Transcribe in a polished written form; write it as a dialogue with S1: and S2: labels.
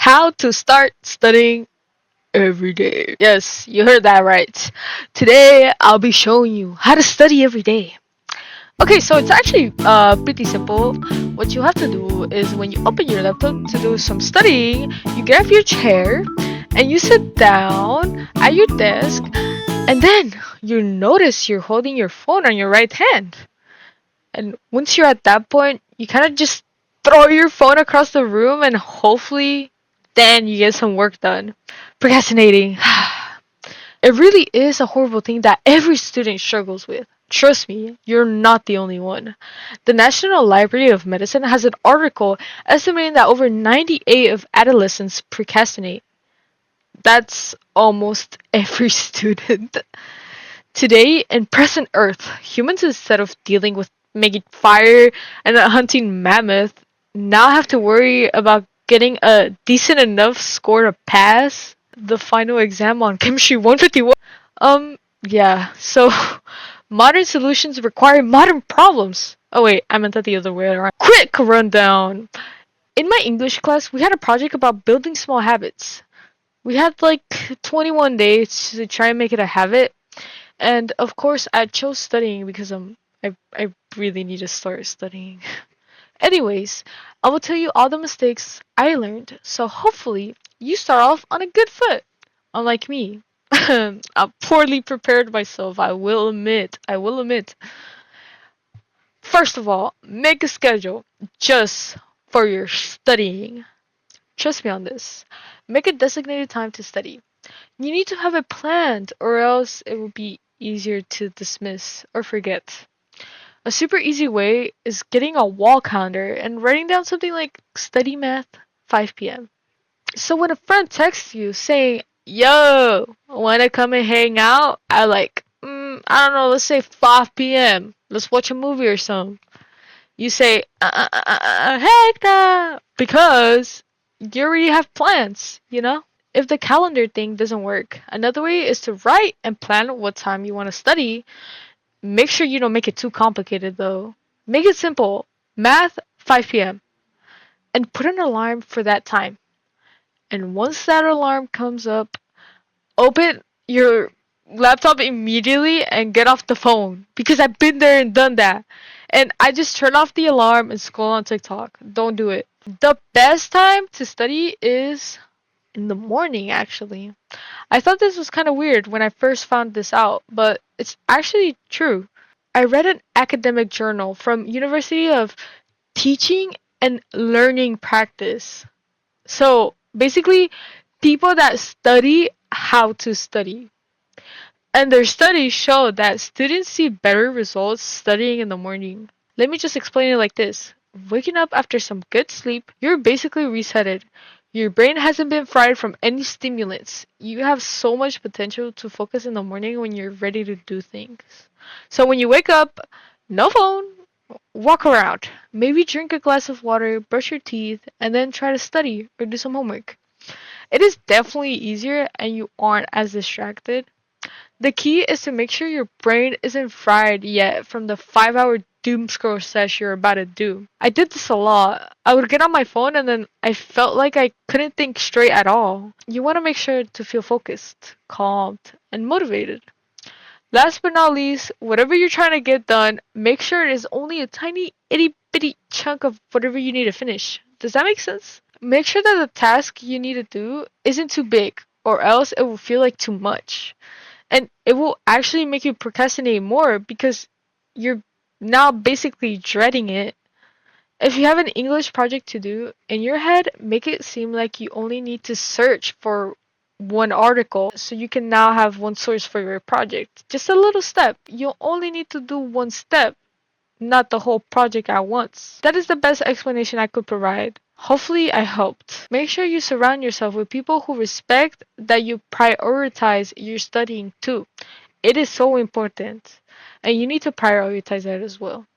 S1: How to start studying every day. Yes, you heard that right. Today I'll be showing you how to study every day. Okay, so it's actually pretty simple. What you have to do is when you open your laptop to do some studying, you get off your chair and you sit down at your desk, and then you notice you're holding your phone on your right hand. And once you're at that point, you kind of just throw your phone across the room and hopefully then you get some work done. Procrastinating. It really is a horrible thing that every student struggles with. Trust me, you're not the only one. The National Library of Medicine has an article estimating that over 98 of adolescents procrastinate. That's almost every student. Today, in present Earth, humans, instead of dealing with making fire and hunting mammoth, now have to worry about getting a decent enough score to pass the final exam on Chemistry 151. Yeah, so modern solutions require modern problems. Oh wait, I meant that the other way around. Quick rundown! In my English class, we had a project about building small habits. We had like 21 days to try and make it a habit, and of course, I chose studying because I really need to start studying. Anyways, I will tell you all the mistakes I learned, so hopefully you start off on a good foot. Unlike me, I poorly prepared myself. I will admit. I will admit. First of all, make a schedule just for your studying. Trust me on this. Make a designated time to study. You need to have it planned, or else it will be easier to dismiss or forget. A super easy way is getting a wall calendar and writing down something like study math 5 p.m. So when a friend texts you saying, "Yo, wanna come and hang out?" I don't know, let's say 5 p.m. Let's watch a movie or something. You say, heck nah, because you already have plans, you know? If the calendar thing doesn't work, another way is to write and plan what time you want to study. Make sure you don't make it too complicated though. Make it simple. Math 5 p.m. and put an alarm for that time. And once that alarm comes up, open your laptop immediately and get off the phone because I've been there and done that. And I just turn off the alarm and scroll on TikTok. Don't do it. The best time to study is in the morning, actually. I thought this was kind of weird when I first found this out, but it's actually true. I read an academic journal from University of Teaching and Learning Practice. So basically, people that study how to study. And their studies show that students see better results studying in the morning. Let me just explain it like this. Waking up after some good sleep, you're basically resetted. Your brain hasn't been fried from any stimulants. You have so much potential to focus in the morning when you're ready to do things. So when you wake up, no phone, walk around. Maybe drink a glass of water, brush your teeth, and then try to study or do some homework. It is definitely easier and you aren't as distracted. The key is to make sure your brain isn't fried yet from the 5 hour doom scroll sesh you're about to do. I did this a lot. I would get on my phone and then I felt like I couldn't think straight at all. You want to make sure to feel focused, calmed, and motivated. Last but not least, whatever you're trying to get done, make sure it is only a tiny itty bitty chunk of whatever you need to finish. Does that make sense? Make sure that the task you need to do isn't too big, or else it will feel like too much. And it will actually make you procrastinate more because you're now basically dreading it. If you have an English project to do, in your head, make it seem like you only need to search for one article so you can now have one source for your project. Just a little step. You only need to do one step, not the whole project at once. That is the best explanation I could provide. Hopefully, I helped. Make sure you surround yourself with people who respect that you prioritize your studying too. It is so important, and you need to prioritize that as well.